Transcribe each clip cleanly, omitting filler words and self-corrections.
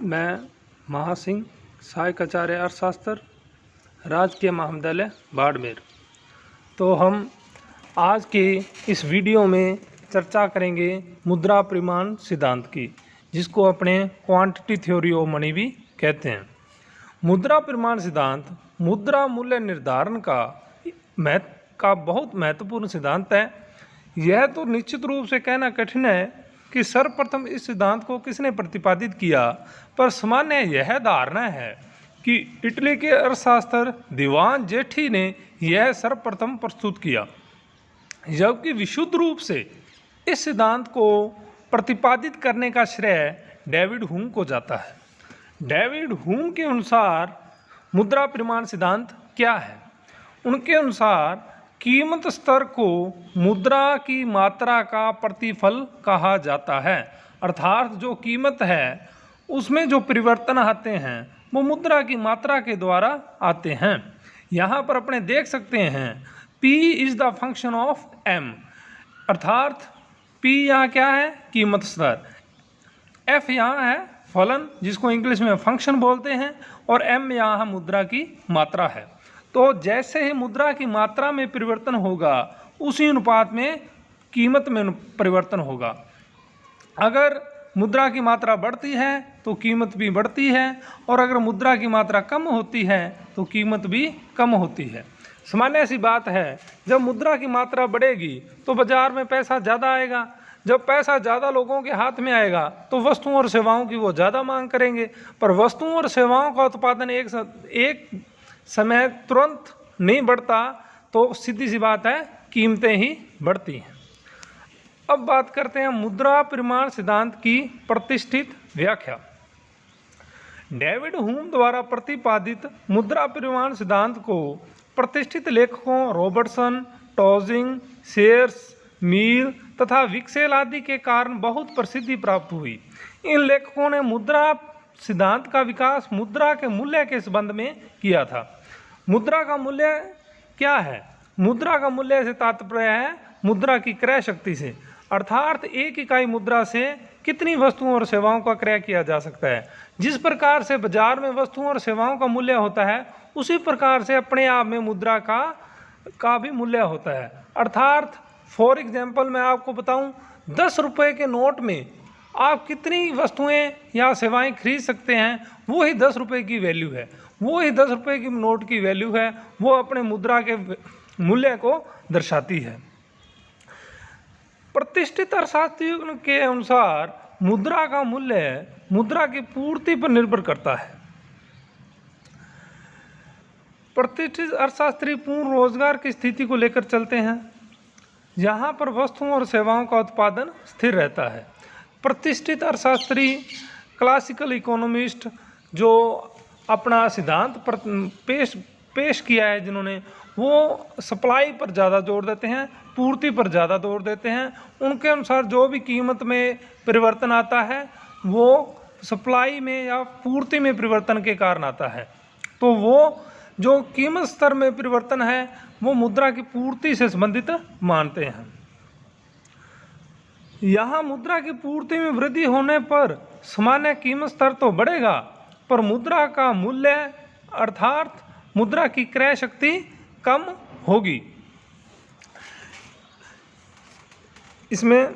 मैं महासिंह, सहायक आचार्य अर्थशास्त्र, राजकीय महाविद्यालय बाड़मेर। तो हम आज के इस वीडियो में चर्चा करेंगे मुद्रा परिमाण सिद्धांत की, जिसको अपने क्वांटिटी थ्योरी ऑफ मनी भी कहते हैं। मुद्रा परिमाण सिद्धांत मुद्रा मूल्य निर्धारण का बहुत महत्वपूर्ण सिद्धांत है। यह तो निश्चित रूप से कहना कठिन है कि सर्वप्रथम इस सिद्धांत को किसने प्रतिपादित किया, पर सामान्य यह धारणा है कि इटली के अर्थशास्त्र दीवान जेठी ने यह सर्वप्रथम प्रस्तुत किया, जबकि विशुद्ध रूप से इस सिद्धांत को प्रतिपादित करने का श्रेय डेविड हुम को जाता है। डेविड हुम के अनुसार मुद्रा परिमाण सिद्धांत क्या है? उनके अनुसार कीमत स्तर को मुद्रा की मात्रा का प्रतिफल कहा जाता है, अर्थात जो कीमत है उसमें जो परिवर्तन आते हैं वो मुद्रा की मात्रा के द्वारा आते हैं। यहाँ पर अपने देख सकते हैं P is the function of M, अर्थात P यहाँ क्या है? कीमत स्तर। F यहाँ है फलन, जिसको इंग्लिश में फंक्शन बोलते हैं, और M यहाँ मुद्रा की मात्रा है। तो जैसे ही मुद्रा की मात्रा में परिवर्तन होगा उसी अनुपात में कीमत में परिवर्तन होगा। अगर मुद्रा की मात्रा बढ़ती है तो कीमत भी बढ़ती है, और अगर मुद्रा की मात्रा कम होती है तो कीमत भी कम होती है। सामान्य सी बात है, जब मुद्रा की मात्रा बढ़ेगी तो बाजार में पैसा ज़्यादा आएगा। जब पैसा ज़्यादा लोगों के हाथ में आएगा तो वस्तुओं और सेवाओं की वो ज़्यादा मांग करेंगे, पर वस्तुओं और सेवाओं का उत्पादन एक समय तुरंत नहीं बढ़ता, तो सीधी सी बात है कीमतें ही बढ़ती हैं। अब बात करते हैं मुद्रा परिमाण सिद्धांत की प्रतिष्ठित व्याख्या। डेविड हुम द्वारा प्रतिपादित मुद्रा परिमाण सिद्धांत को प्रतिष्ठित लेखकों रॉबर्टसन, टॉजिंग, शेयर्स, मील तथा विक्सेल आदि के कारण बहुत प्रसिद्धि प्राप्त हुई। इन लेखकों ने मुद्रा सिद्धांत का विकास मुद्रा के मूल्य के संबंध में किया था। मुद्रा का मूल्य क्या है? मुद्रा का मूल्य से तात्पर्य है मुद्रा की क्रय शक्ति से, अर्थात एक इकाई मुद्रा से कितनी वस्तुओं और सेवाओं का क्रय किया जा सकता है। जिस प्रकार से बाजार में वस्तुओं और सेवाओं का मूल्य होता है, उसी प्रकार से अपने आप में मुद्रा का भी मूल्य होता है। अर्थात फॉर एग्जाम्पल मैं आपको बताऊं, 10 रुपये के नोट में आप कितनी वस्तुएं या सेवाएं खरीद सकते हैं, वो ही 10 रुपये की वैल्यू है। वो ही 10 रुपये की नोट की वैल्यू है, वो अपने मुद्रा के मूल्य को दर्शाती है। प्रतिष्ठित अर्थशास्त्रियों के अनुसार मुद्रा का मूल्य मुद्रा की पूर्ति पर निर्भर करता है। प्रतिष्ठित अर्थशास्त्री पूर्ण रोजगार की स्थिति को लेकर चलते हैं, जहाँ पर वस्तुओं और सेवाओं का उत्पादन स्थिर रहता है। प्रतिष्ठित अर्थशास्त्री क्लासिकल इकोनॉमिस्ट जो अपना सिद्धांत पेश किया है जिन्होंने, वो सप्लाई पर ज़्यादा जोर देते हैं, पूर्ति पर ज़्यादा जोर देते हैं। उनके अनुसार जो भी कीमत में परिवर्तन आता है वो सप्लाई में या पूर्ति में परिवर्तन के कारण आता है। तो वो जो कीमत स्तर में परिवर्तन है वो मुद्रा की पूर्ति से संबंधित मानते हैं। यहाँ मुद्रा की पूर्ति में वृद्धि होने पर सामान्य कीमत स्तर तो बढ़ेगा, पर मुद्रा का मूल्य अर्थात मुद्रा की क्रय शक्ति कम होगी। इसमें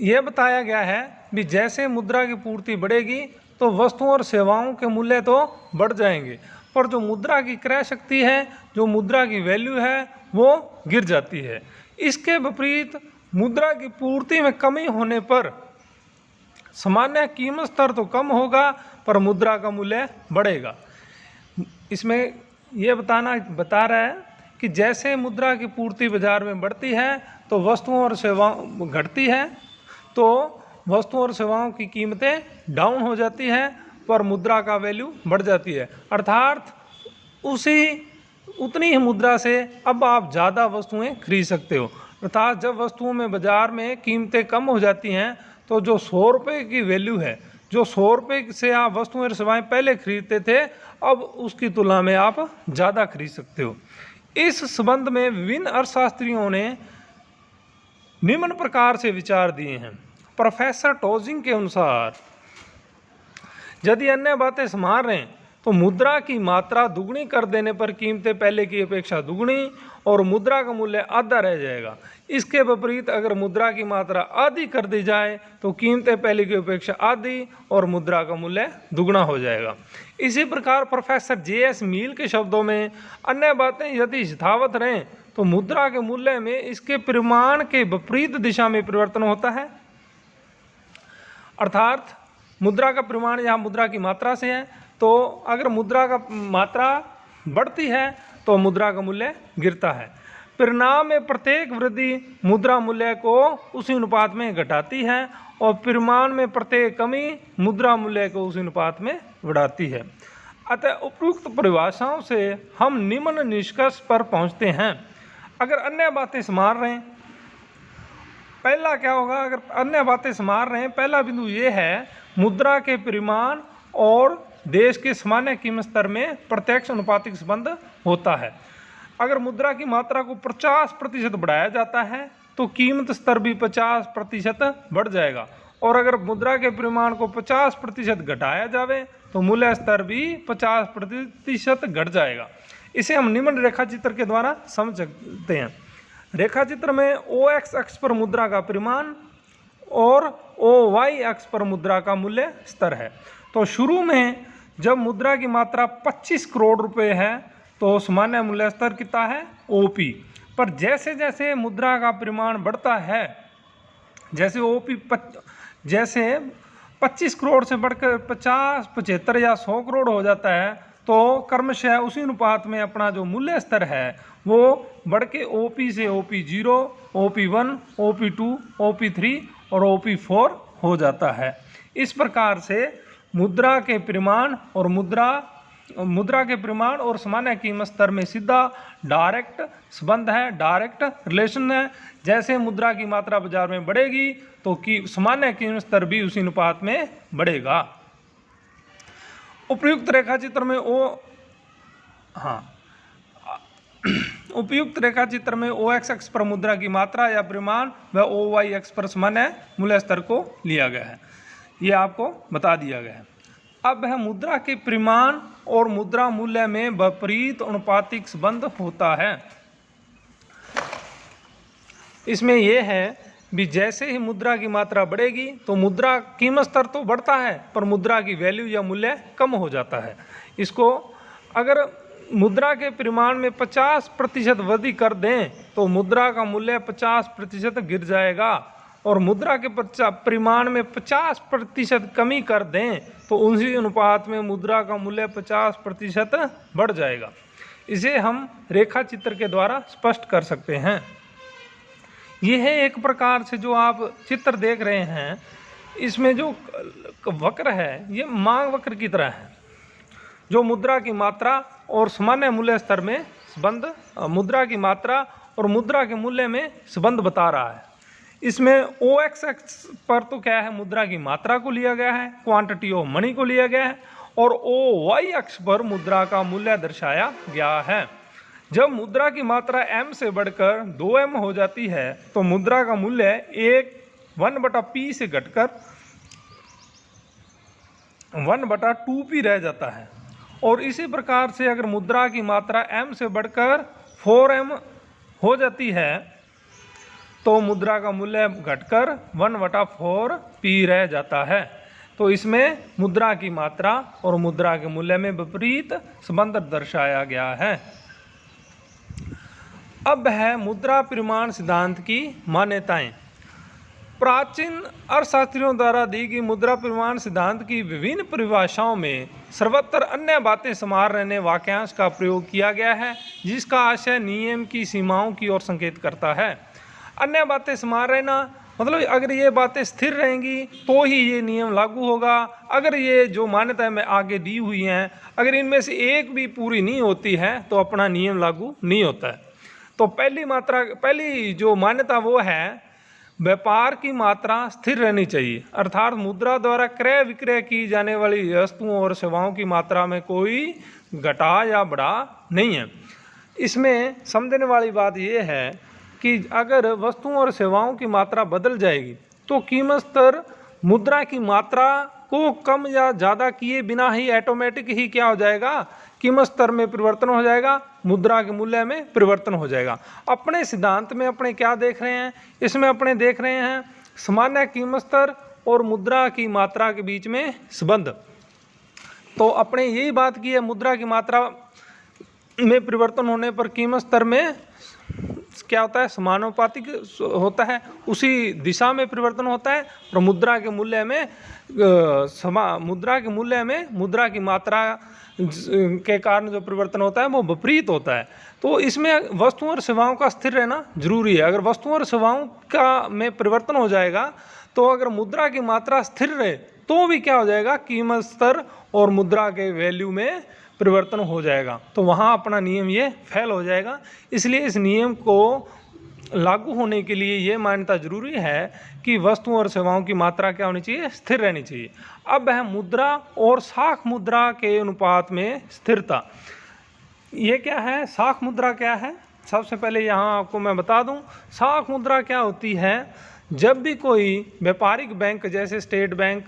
यह बताया गया है कि जैसे मुद्रा की पूर्ति बढ़ेगी तो वस्तुओं और सेवाओं के मूल्य तो बढ़ जाएंगे, पर जो मुद्रा की क्रय शक्ति है, जो मुद्रा की वैल्यू है, वो गिर जाती है। इसके विपरीत मुद्रा की पूर्ति में कमी होने पर सामान्य कीमत स्तर तो कम होगा, पर मुद्रा का मूल्य बढ़ेगा। इसमें यह बता रहा है कि जैसे मुद्रा की पूर्ति बाजार में बढ़ती है तो वस्तुओं और सेवाओं घटती है, तो वस्तुओं और सेवाओं की कीमतें डाउन हो जाती हैं, पर मुद्रा का वैल्यू बढ़ जाती है। अर्थात उतनी ही मुद्रा से अब आप ज़्यादा वस्तुएं खरीद सकते हो। अर्थात जब वस्तुओं में बाजार में कीमतें कम हो जाती हैं तो जो 100 रुपये की वैल्यू है, जो 100 रुपये से आप वस्तुएं और सेवाएं पहले खरीदते थे, अब उसकी तुलना में आप ज़्यादा खरीद सकते हो। इस संबंध में विभिन्न अर्थशास्त्रियों ने निम्न प्रकार से विचार दिए हैं। प्रोफेसर टॉजिंग के अनुसार यदि अन्य बातें समान रहें तो मुद्रा की मात्रा दुगनी कर देने पर कीमतें पहले की अपेक्षा दुगनी और मुद्रा का मूल्य आधा रह जाएगा। इसके विपरीत अगर मुद्रा की मात्रा आधी कर दी जाए तो कीमतें पहले की अपेक्षा आधी और मुद्रा का मूल्य दुगना हो जाएगा। इसी प्रकार प्रोफेसर J.S. मील के शब्दों में अन्य बातें यदि यथावत रहें तो मुद्रा के मूल्य में इसके परिमाण के विपरीत दिशा में परिवर्तन होता है। अर्थात मुद्रा का परिमाण यहाँ मुद्रा की मात्रा से है, तो अगर मुद्रा का मात्रा बढ़ती है तो मुद्रा का मूल्य गिरता है। परिणाम में प्रत्येक वृद्धि मुद्रा मूल्य को उसी अनुपात में घटाती है और परिमाण में प्रत्येक कमी मुद्रा मूल्य को उसी अनुपात में बढ़ाती है। अतः उपयुक्त परिभाषाओं से हम निम्न निष्कर्ष पर पहुंचते हैं। अगर अन्य बातें समान रहें, पहला क्या होगा, अगर अन्य बातें समान रहें, पहला बिंदु ये है मुद्रा के परिमाण और देश के सामान्य कीमत स्तर में प्रत्यक्ष अनुपातिक संबंध होता है। अगर मुद्रा की मात्रा को 50% बढ़ाया जाता है तो कीमत स्तर भी 50% बढ़ जाएगा, और अगर मुद्रा के परिमाण को 50% घटाया जाए तो मूल्य स्तर भी 50% घट जाएगा। इसे हम निम्न रेखा चित्र के द्वारा समझ सकते हैं। रेखा चित्र में OX अक्ष पर मुद्रा का परिमाण और OY अक्ष पर मुद्रा का मूल्य स्तर है। तो शुरू में जब मुद्रा की मात्रा 25 करोड़ रुपए है तो सामान्य मूल्य स्तर कितना है, OP। पर जैसे जैसे मुद्रा का परिमाण बढ़ता है, जैसे OP जैसे 25 करोड़ से बढ़कर 50, 75 या 100 करोड़ हो जाता है तो क्रमशः उसी अनुपात में अपना जो मूल्य स्तर है वो बढ़ के OP से OP0, OP1, OP2, OP3 और OP4 हो जाता है। इस प्रकार से मुद्रा के परिमाण और सामान्य कीमत स्तर में सीधा डायरेक्ट संबंध है, डायरेक्ट रिलेशन है। जैसे मुद्रा की मात्रा बाजार में बढ़ेगी तो सामान्य कीमत स्तर भी उसी अनुपात में बढ़ेगा। उपयुक्त रेखा चित्र में OX अक्ष पर मुद्रा की मात्रा या परिमाण व OY अक्ष पर सामान्य मूल्य स्तर को लिया गया है, ये आपको बता दिया गया है। अब है मुद्रा के परिमाण और मुद्रा मूल्य में विपरीत अनुपातिक संबंध होता है। इसमें यह है भी जैसे ही मुद्रा की मात्रा बढ़ेगी तो मुद्रा कीमत स्तर तो बढ़ता है पर मुद्रा की वैल्यू या मूल्य कम हो जाता है। इसको अगर मुद्रा के परिमाण में 50% वृद्धि कर दें तो मुद्रा का मूल्य 50% गिर जाएगा, और मुद्रा के परिमाण में 50% कमी कर दें तो उसी अनुपात में मुद्रा का मूल्य 50% बढ़ जाएगा। इसे हम रेखा चित्र के द्वारा स्पष्ट कर सकते हैं। यह है एक प्रकार से जो आप चित्र देख रहे हैं, इसमें जो वक्र है ये मांग वक्र की तरह है, जो मुद्रा की मात्रा और सामान्य मूल्य स्तर में संबंध, मुद्रा की मात्रा और मुद्रा के मूल्य में संबंध बता रहा है। इसमें OX अक्ष पर तो क्या है, मुद्रा की मात्रा को लिया गया है, क्वांटिटी ऑफ मनी को लिया गया है, और OY अक्ष पर मुद्रा का मूल्य दर्शाया गया है। जब मुद्रा की मात्रा M से बढ़कर 2M हो जाती है तो मुद्रा का मूल्य 1/P से घटकर 1/2P रह जाता है, और इसी प्रकार से अगर मुद्रा की मात्रा M से बढ़कर 4M हो जाती है तो मुद्रा का मूल्य घटकर 1/4P रह जाता है। तो इसमें मुद्रा की मात्रा और मुद्रा के मूल्य में विपरीत संबंध दर्शाया गया है। अब है मुद्रा परिमाण सिद्धांत की मान्यताएं। प्राचीन अर्थशास्त्रियों द्वारा दी गई मुद्रा परिमाण सिद्धांत की विभिन्न परिभाषाओं में सर्वत्र अन्य बातें समान रहने वाक्यांश का प्रयोग किया गया है, जिसका आशय नियम की सीमाओं की ओर संकेत करता है। अन्य बातें समान रहना मतलब अगर ये बातें स्थिर रहेंगी तो ही ये नियम लागू होगा। अगर ये जो मान्यताएं में आगे दी हुई हैं, अगर इनमें से एक भी पूरी नहीं होती है तो अपना नियम लागू नहीं होता है। तो पहली जो मान्यता वो है, व्यापार की मात्रा स्थिर रहनी चाहिए, अर्थात मुद्रा द्वारा क्रय विक्रय की जाने वाली वस्तुओं और सेवाओं की मात्रा में कोई घटा या बढ़ा नहीं है। इसमें समझने वाली बात यह है कि अगर वस्तुओं और सेवाओं की मात्रा बदल जाएगी तो कीमत स्तर मुद्रा की मात्रा को कम या ज़्यादा किए बिना ही ऑटोमेटिक ही क्या हो जाएगा, कीमत स्तर में परिवर्तन हो जाएगा, मुद्रा के मूल्य में परिवर्तन हो जाएगा। अपने सिद्धांत में अपने क्या देख रहे हैं, इसमें अपने देख रहे हैं सामान्य कीमत स्तर और मुद्रा की मात्रा के बीच में संबंध। तो अपने यही बात की है, मुद्रा की मात्रा में परिवर्तन होने पर कीमत स्तर में क्या होता है, समानुपातिक होता है, उसी दिशा में परिवर्तन होता है। और मुद्रा के मूल्य में मुद्रा की मात्रा के कारण जो परिवर्तन होता है वो विपरीत होता है। तो इसमें वस्तुओं और सेवाओं का स्थिर रहना जरूरी है। अगर वस्तुओं और सेवाओं का में परिवर्तन हो जाएगा तो अगर मुद्रा की मात्रा स्थिर रहे तो भी क्या हो जाएगा, कीमत स्तर और मुद्रा के वैल्यू में परिवर्तन हो जाएगा। तो वहाँ अपना नियम ये फेल हो जाएगा। इसलिए इस नियम को लागू होने के लिए ये मान्यता जरूरी है कि वस्तुओं और सेवाओं की मात्रा क्या होनी चाहिए, स्थिर रहनी चाहिए। अब है मुद्रा और साख मुद्रा के अनुपात में स्थिरता। ये क्या है, साख मुद्रा क्या है, सबसे पहले यहाँ आपको मैं बता दूँ। साख मुद्रा क्या होती है, जब भी कोई व्यापारिक बैंक जैसे स्टेट बैंक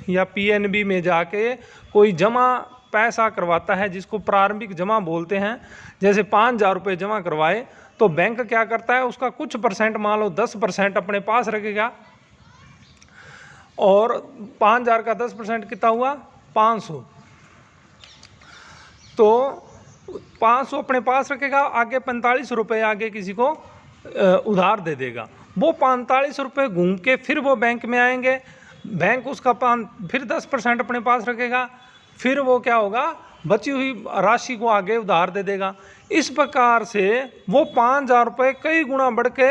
या पीएनबी में जाके कोई जमा पैसा करवाता है, जिसको प्रारंभिक जमा बोलते हैं, जैसे 5,000 रुपये जमा करवाए तो बैंक क्या करता है, उसका कुछ परसेंट, मान लो 10% अपने पास रखेगा। और 5,000 का 10% कितना हुआ, 500। तो 500 अपने पास रखेगा, आगे 45 रुपये आगे किसी को उधार दे देगा। वो 45 रुपये घूम के फिर वो बैंक में आएंगे, बैंक उसका फिर 10% अपने पास रखेगा, फिर वो क्या होगा, बची हुई राशि को आगे उधार दे देगा। इस प्रकार से वो 5,000 रुपये कई गुना बढ़ के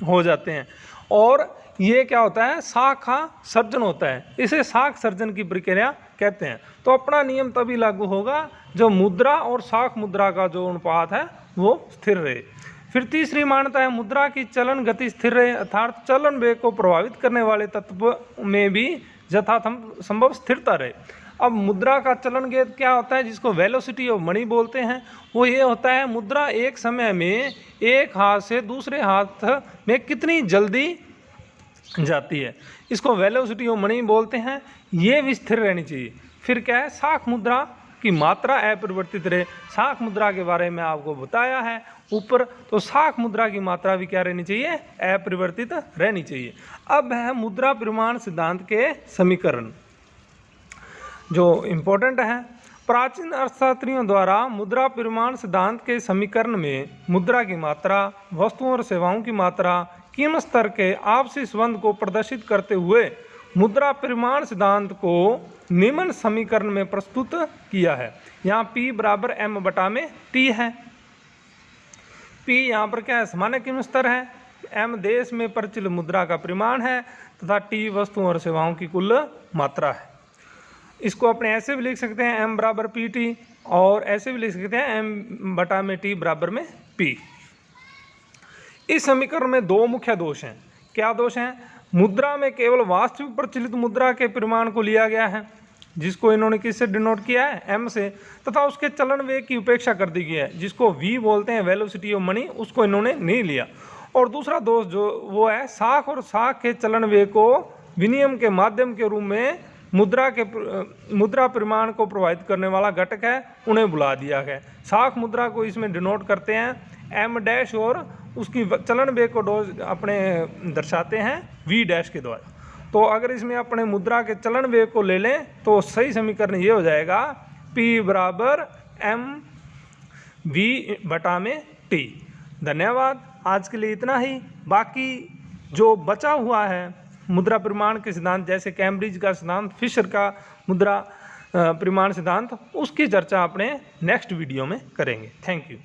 हो जाते हैं। और ये क्या होता है, साख सर्जन होता है। इसे साख सर्जन की प्रक्रिया कहते हैं। तो अपना नियम तभी लागू होगा जो मुद्रा और साख मुद्रा का जो अनुपात है वो स्थिर रहे। फिर तीसरी मान्यता है, मुद्रा की चलन गति स्थिर रहे, अर्थात चलन वेग को प्रभावित करने वाले तत्व में भी यथासंभव स्थिरता रहे। अब मुद्रा का चलन वेग क्या होता है, जिसको वेलोसिटी ऑफ मनी बोलते हैं, वो ये होता है मुद्रा एक समय में एक हाथ से दूसरे हाथ में कितनी जल्दी जाती है, इसको वेलोसिटी ऑफ मनी बोलते हैं। ये भी स्थिर रहनी चाहिए। फिर क्या है, साख मुद्रा की मात्रा अपरिवर्तित रहे। साख मुद्रा के बारे में आपको बताया है ऊपर। तो साख मुद्रा की मात्रा भी क्या रहनी चाहिए, अपरिवर्तित रहनी चाहिए। अब है मुद्रा परिमाण सिद्धांत के समीकरण जो इम्पोर्टेंट है। प्राचीन अर्थशास्त्रियों द्वारा मुद्रा परिमाण सिद्धांत के समीकरण में मुद्रा की मात्रा, वस्तुओं और सेवाओं की मात्रा, कीमत स्तर के आपसी संबंध को प्रदर्शित करते हुए मुद्रा परिमाण सिद्धांत को निम्न समीकरण में प्रस्तुत किया है। यहाँ P बराबर M बटा में T है। P यहाँ पर क्या है, सामान्य कीमत स्तर है, M देश में प्रचलित मुद्रा का परिमाण है तथा T वस्तुओं और सेवाओं की कुल मात्रा है। इसको अपने ऐसे भी लिख सकते हैं M बराबर PT, और ऐसे भी लिख सकते हैं M बटा में T बराबर में P। इस समीकरण में दो मुख्य दोष हैं। क्या दोष हैं, मुद्रा में केवल वास्तविक प्रचलित मुद्रा के परिमाण को लिया गया है, जिसको इन्होंने किससे डिनोट किया है, M से, तथा उसके चलन वेग की उपेक्षा कर दी गई है, जिसको V बोलते हैं, वेलोसिटी ऑफ मनी, उसको इन्होंने नहीं लिया। और दूसरा दोष जो वो है, साख और साख के चलन वेग को विनिमय के माध्यम के रूप में मुद्रा परिमाण को प्रभावित करने वाला घटक है, उन्हें बुला दिया गया। साख मुद्रा को इसमें डिनोट करते हैं M डैश, और उसकी चलन वेग को अपने दर्शाते हैं V डैश के द्वारा। तो अगर इसमें अपने मुद्रा के चलन वेग को ले लें तो सही समीकरण ये हो जाएगा P बराबर M V बटा में T। धन्यवाद, आज के लिए इतना ही। बाकी जो बचा हुआ है मुद्रा परिमाण के सिद्धांत, जैसे कैम्ब्रिज का सिद्धांत, फिशर का मुद्रा परिमाण सिद्धांत, उसकी चर्चा अपने नेक्स्ट वीडियो में करेंगे। Thank you.